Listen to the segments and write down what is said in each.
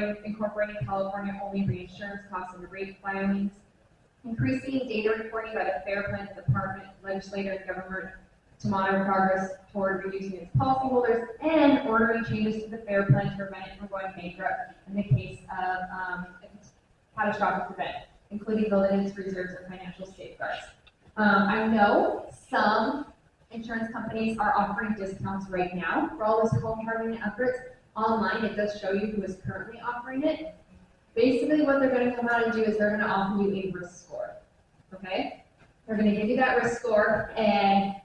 incorporating California-only reinsurance costs and rate filings, increasing data reporting by the Fair Plan Department, legislature, and government to monitor progress toward reducing its policyholders, and ordering changes to the Fair Plan to prevent it from going bankrupt in the case of a catastrophic event, including building its reserves and financial safeguards. I know some insurance companies are offering discounts right now for all this home hardening efforts. Online, it does show you who is currently offering it. Basically, what they're going to come out and do is they're going to offer you a risk score, okay? They're going to give you that risk score, and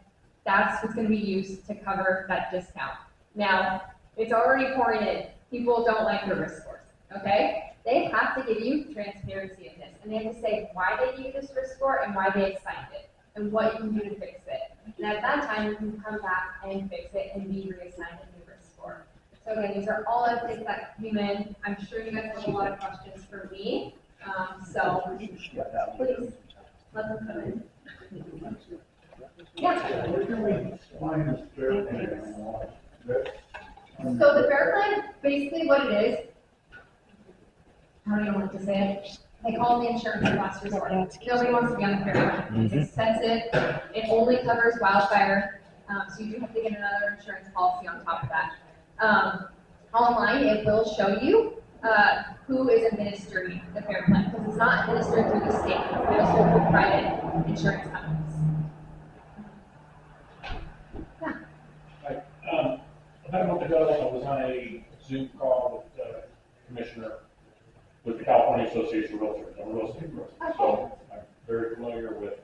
that's what's going to be used to cover that discount. Now, it's already pouring in. People don't like the risk scores, okay? They have to give you transparency in this, and they have to say why they gave you this risk score and why they assigned it, and what you can do to fix it. And at that time, you can come back and fix it and be reassigned a new risk score. So again, these are all updates that came in. I'm sure you guys have a lot of questions for me. So please let them come in. Yeah. So the Fair Plan, basically what it is, I don't even want to say it. They call it the insurance of last resort. Nobody wants to be on the Fair Plan. It's expensive. It only covers wildfire. So you do have to get another insurance policy on top of that. Online, it will show you who is administering the Fair Plan, because it's not administered through the state, it's administered through private insurance companies. Yeah. About a month ago, I was on a Zoom call with the commissioner with the California Association of Realtors. I'm a real estate broker, so I'm very familiar with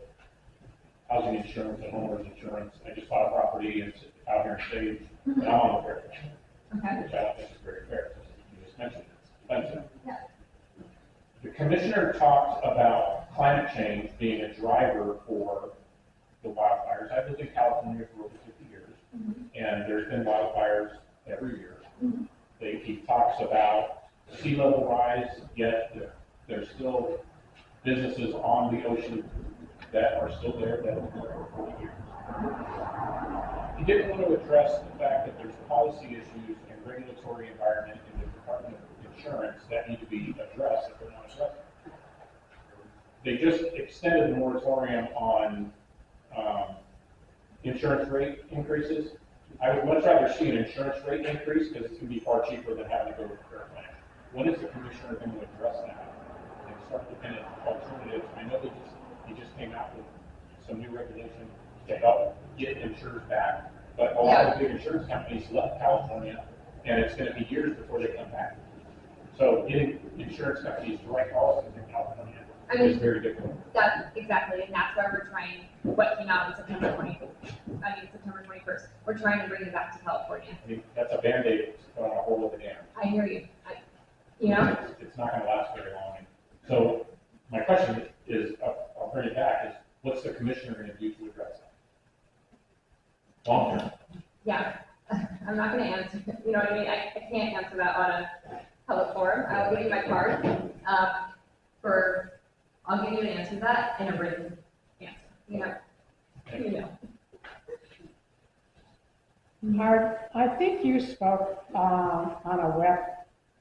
housing insurance and homeowners insurance. I just bought a property and it's out here in Stage, and I'm on the Fair Plan. Okay. Which I don't think is very fair, you just mentioned it's expensive. Yeah. The commissioner talked about climate change being a driver for the wildfires. I've lived in California for over 50 years, and there's been wildfires every year. He talks about sea level rise, yet there's still businesses on the ocean that are still there that have been there for 40 years. He didn't want to address the fact that there's policy issues and regulatory environment in the Department of Insurance that need to be addressed if they're not addressed. They just extended the moratorium on insurance rate increases. I would much rather see an insurance rate increase because it's going to be far cheaper than having to go with Fair Plan. When is the commissioner going to address that and start looking at alternatives? I know he just came out with some new regulation to help get insurers back, but a lot of big insurance companies left California, and it's going to be years before they come back. So getting insurance companies to write policies in California is very difficult. That's exactly, and that's why we're trying, what came out on September 21st. We're trying to bring it back to California. I mean, that's a Band-Aid on a hole of the dam. I hear you. It's not going to last very long. So my question is, I'll bring it back, is what's the commissioner going to do to address that? Long term. Yeah, I'm not going to answer, you know what I mean? I can't answer that on a public forum. I'll give you my card I'll give you an answer to that in a written answer. I think you spoke on a web,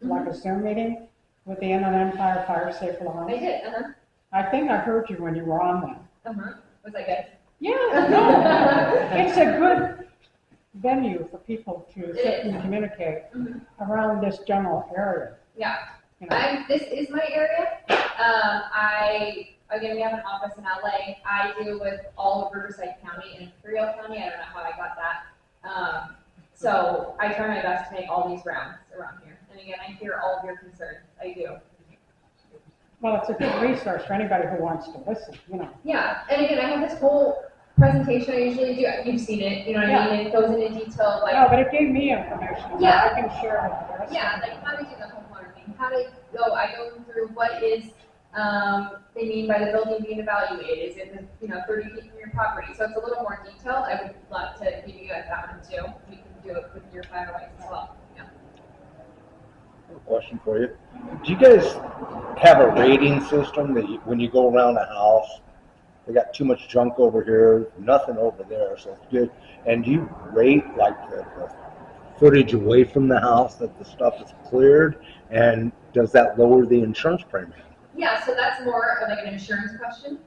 like a Zoom meeting with the Inland Empire Fire Safe Alliance. I did, I think I heard you when you were on that. Was that good? Yeah, no. It's a good venue for people to sit and communicate around this general area. Yeah. You know. This is my area. Again, we have an office in LA. I deal with all of Riverside County and Imperial County. I don't know how I got that. So I try my best to make all these rounds around here. And again, I hear all of your concerns. I do. Well, it's a good resource for anybody who wants to listen, Yeah, and again, I have this whole presentation I usually do. You've seen it, you know what I mean? It goes into detail, like. No, but it gave me information. Yeah. I can share with the rest. Yeah, like how to do the homeowner thing, how to go. I go through what is they mean by the building being evaluated. Is it 30 feet from your property? So it's a little more detailed. I would love to give you guys that one too. We can do it with your fire rights as well. Yeah. Question for you. Do you guys have a rating system that when you go around a house, they got too much junk over here, nothing over there, so it's good. And do you rate like the footage away from the house that the stuff is cleared? And does that lower the insurance premium? Yeah, so that's more of like an insurance question.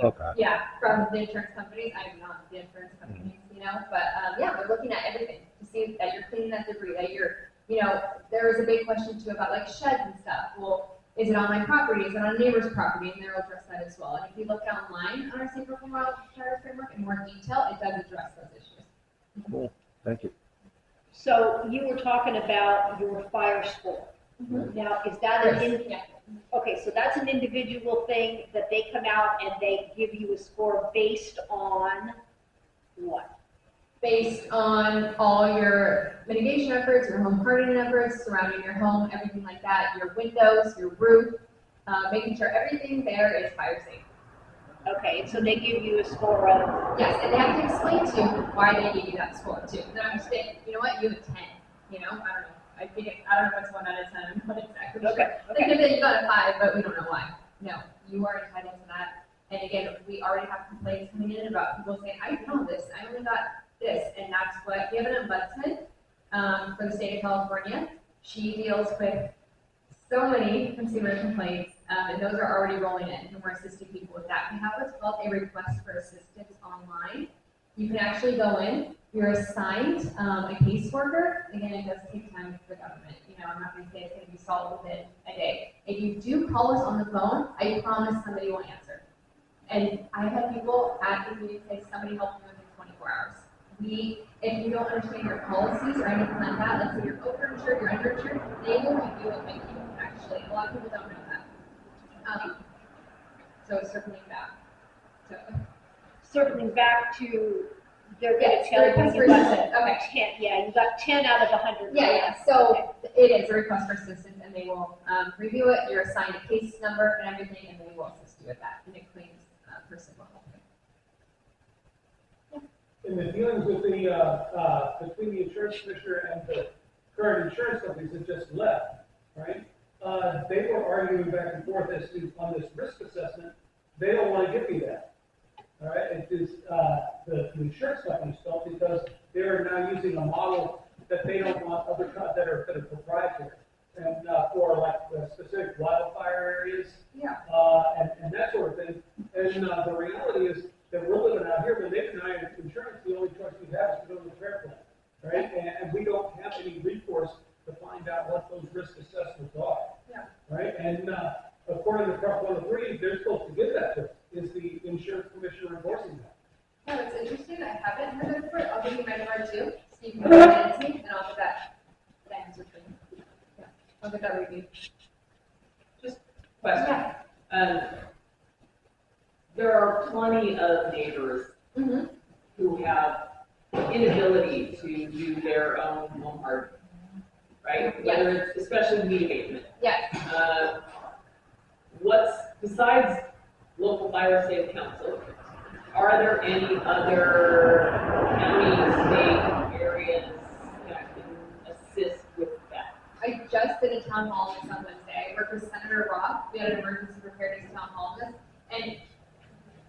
Okay. Yeah, from the insurance companies. I'm not the insurance companies, but yeah, they're looking at everything to see that you're cleaning that debris, that there is a big question too about like sheds and stuff. Well, is it on my property? Is it on a neighbor's property? And they'll address that as well. And if you look online on our Safer from Wildfires framework in more detail, it does address those issues. Cool. Thank you. So you were talking about your fire score. Now, is that Yeah. okay, so that's an individual thing that they come out and they give you a score based on what? Based on all your mitigation efforts, your home hardening efforts, surrounding your home, everything like that, your windows, your roof, making sure everything there is fire safe. Okay, so they give you a score of, Yes, and they have to explain to you why they gave you that score too. And I'm just saying, you know what, you have a 10, I don't know. I don't know if it's 1 out of 10, but exactly. okay, Like maybe you got a 5, but we don't know why. No, you are entitled to that. And again, we already have complaints coming in about people saying, I didn't know this, I only got this, and that's what, we have an ombudsman for the state of California. She deals with so many consumer complaints, and those are already rolling in, and we're assisting people with that. We have what's called a request for assistance online. You can actually go in, you're assigned a caseworker. Again, it does take time for the government. I'm not going to say it's going to be solved within a day. If you do call us on the phone, I promise somebody will answer. And I've had people at the meeting say somebody helped me within 24 hours. If you don't understand your policies or anything like that, let's say you're overinsured, you're underinsured, they will review it with you, actually. A lot of people don't know that. So circling back. circling back to, they're gonna Yes, tell you request you for got assistance. Okay. 10, yeah, you got 10 out of 100. Yeah, so it is a request for assistance, and they will review it, you're assigned a case number and everything, and they will assist you with that, and it claims person will help you. In the dealings with the, between the insurance commissioner and the current insurance companies that just left, right? They were arguing back and forth as to, on this risk assessment, they don't want to give me that. All right, it is, the insurance companies don't, because they're now using a model that they don't want other, that are proprietary. And, for like the specific wildfire areas. Yeah. And that sort of thing. And, the reality is that we're living out here, when they deny insurance, the only choice we have is to go to the fair plan, right? And we don't have any recourse to find out what those risk assessments are. Yeah. Right? And, according to Prop 103, they're supposed to give that to us. Is the insurance commissioner enforcing that? No, it's interesting, I haven't heard of it, I'll give you my number too, so you can go ahead and see, and I'll get that answer for you. Yeah, I'll get that review. Question. There are plenty of neighbors Mm-hmm. who have inability to do their own home hardening, right? Yes. Whether it's especially weed abatement. Yes. Besides local fire state council, are there any other county, state areas that can assist with that? I just did a town hall on this on Wednesday. I worked with Senator Roth. We had an emergency preparedness town hall on this, and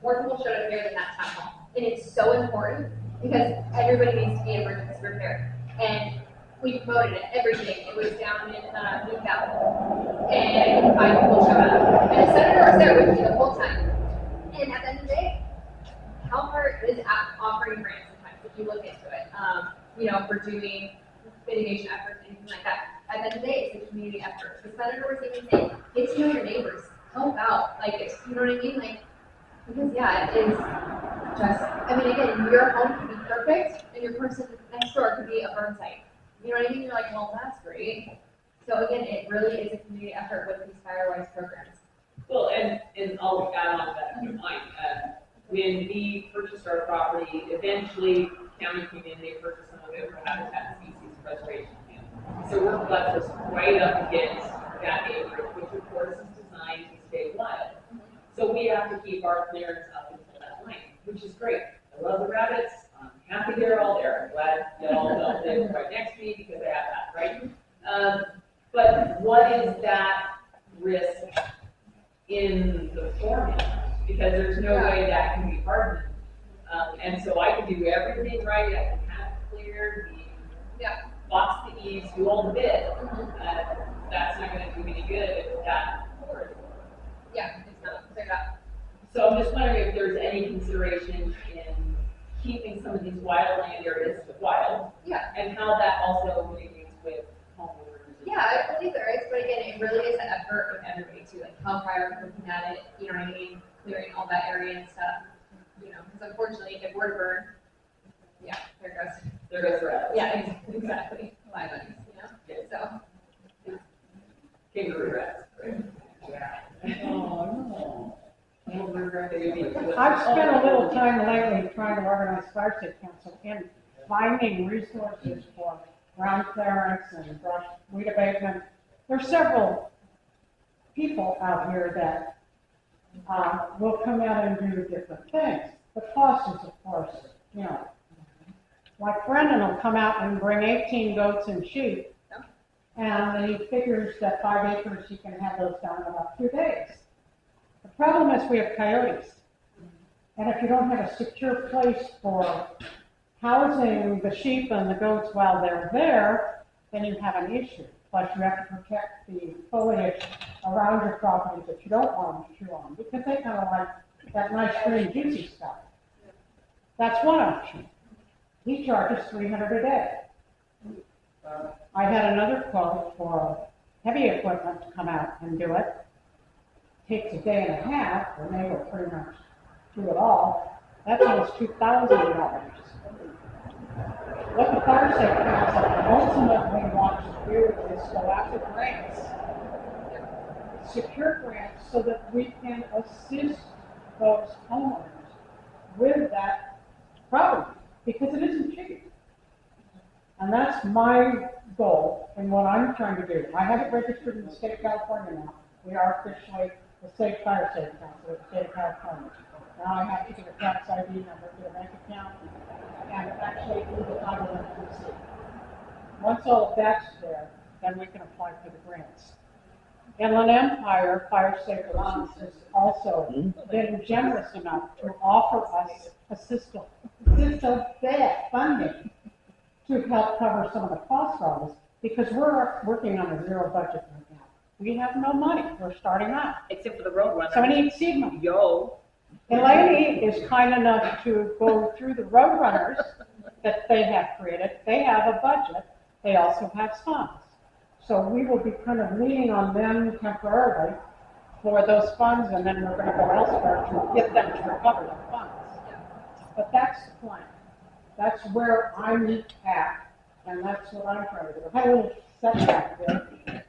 more people showed up here than that town hall. And it's so important because everybody needs to be emergency prepared. And we promoted it, everything. It was down in New Valley, and I couldn't find people showed up. And the senator was there with me the whole time. And at the end of the day, CalPART is offering grants sometimes if you look into it. For doing mitigation efforts, anything like that. At the end of the day, it's a community effort. The senator was even saying, get to know your neighbors, help out. Like, it's, you know what I mean? Like, because yeah, it is just, again, your home could be perfect, and your person next door could be a burn site. You know what I mean? You're like, well, that's great. So again, it really is a community effort with these Firewise programs. Well, and I'll add on to that if you don't mind. When we purchased our property, eventually county came in, they purchased some of it for habitat and species preservation. So we're buttressed right up against that acreage, which of course is designed to stay wild. So we have to keep our clearance up until that lane, which is great. I love the rabbits. I'm happy they're all there. I'm glad they all don't live right next to me because I have that, right? But what is that risk in the formula? Because there's no way that can be hardened. And so I can do everything right. I can have it cleared. Yeah. box the eaves, do all the bit, that's not gonna do any good if that floor is lower. Yeah, it's not, they're not. So I'm just wondering if there's any consideration in keeping some of these wildland areas wild, Yeah, and how that also mitigates with homeowners. yeah, I believe there is, but again, it really is an effort of everybody too, like how far are looking at it, you know what I mean? Clearing all that area and stuff, you know, because unfortunately, if it were to burn, yeah, there goes. There goes the rest. Yeah, exactly, my money, you know, so. Kangaroo rats. Oh, Kangaroo rats, they would be- I've spent a little time lately trying to organize fire state council and finding resources for ground clearance and brush weed abatement. There's several people out here that will come out and do different things. The cost is, of course, you know, like Brendan will come out and bring 18 goats and sheep, and he figures that 5 acres, he can have those done in about 2 days. The problem is we have coyotes. And if you don't have a secure place for housing the sheep and the goats while they're there, then you have an issue. Plus you have to protect the foliage around your property that you don't want them to chew on, because they kind of like that nice green juicy stuff. That's one option. He charges $300 a day. I had another quote for heavy equipment to come out and do it. Takes a day and a half, or they will pretty much do it all. That's almost $2,000. What the fire safety council ultimately wants to do is go after grants, secure grants, so that we can assist those homeowners with that problem, because it isn't cheap. And that's my goal and what I'm trying to do. I have it registered in the state of California now. We are officially the state fire safety council of the state of California. Now I have to get a tax ID number, get a bank account, and actually do the title and PC. Once all of that's there, then we can apply for the grants. Inland Empire Fire Safe Alliance has also been generous enough to offer us assistance funding to help cover some of the costs of this, because we're working on a zero budget right now. We have no money. We're starting out. Except for the road runner. So we need seed money. Yo. Elaine is kind enough to go through the road runners that they have created. They have a budget. They also have funds. So we will be kind of leaning on them temporarily for those funds, and then we're going to go elsewhere to get them to recover the funds. But that's the plan. That's where I'm at, and that's what I'm trying to do. I had a little setback there.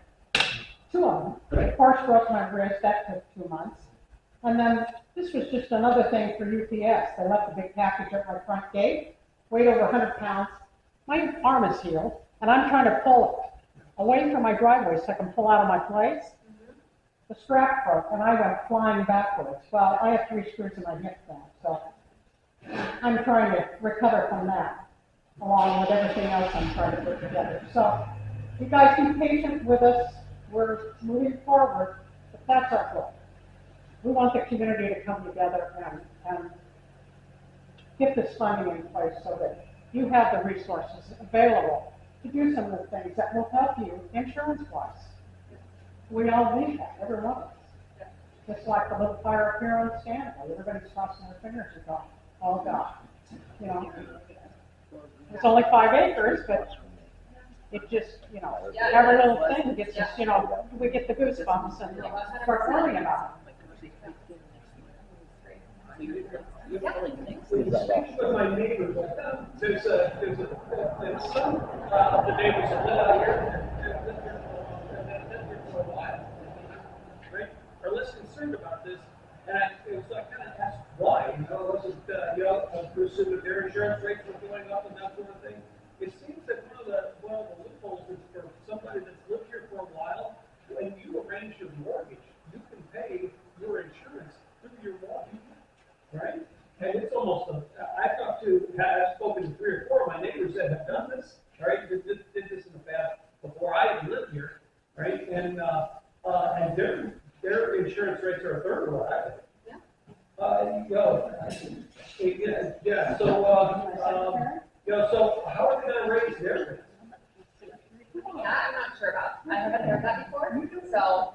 2 of them. Of course, broke my wrist. That took 2 months. And then this was just another thing for UPS. They left a big package at my front gate, weighed over 100 pounds. My arm is healed, and I'm trying to pull it away from my driveway so I can pull out of my place. The strap broke, and I went flying backwards. Well, I have 3 screws in my hip now, so I'm trying to recover from that, along with everything else I'm trying to put together. So you guys be patient with us. We're moving forward, but that's our goal. We want the community to come together and get this funding in place so that you have the resources available to do some of the things that will help you insurance-wise. We all need that, every one of us. Just like the little fire up here on Stanley, everybody's crossing their fingers and going, oh God, you know. It's only 5 acres, but it just, you know, every little thing gets us, you know, we get the goosebumps and start worrying about it. Speaking with my neighbors, there's some of the neighbors that live out here that lived here for a while, right? Are less concerned about this, and it was like kind of asked why, you know, was it, pursuit of their insurance rates were going up and that sort of thing. It seems that one of the loopholes is for somebody that's lived here for a while, when you arrange your mortgage, you can pay your insurance through your mortgage, right? And it's almost, I've spoken to 3 or 4 of my neighbors that have done this, right? Did this in the past before I even lived here, right? And their insurance rates are a third of what I pay. So how are they gonna raise their rates? Yeah, I'm not sure about, I haven't heard that before, so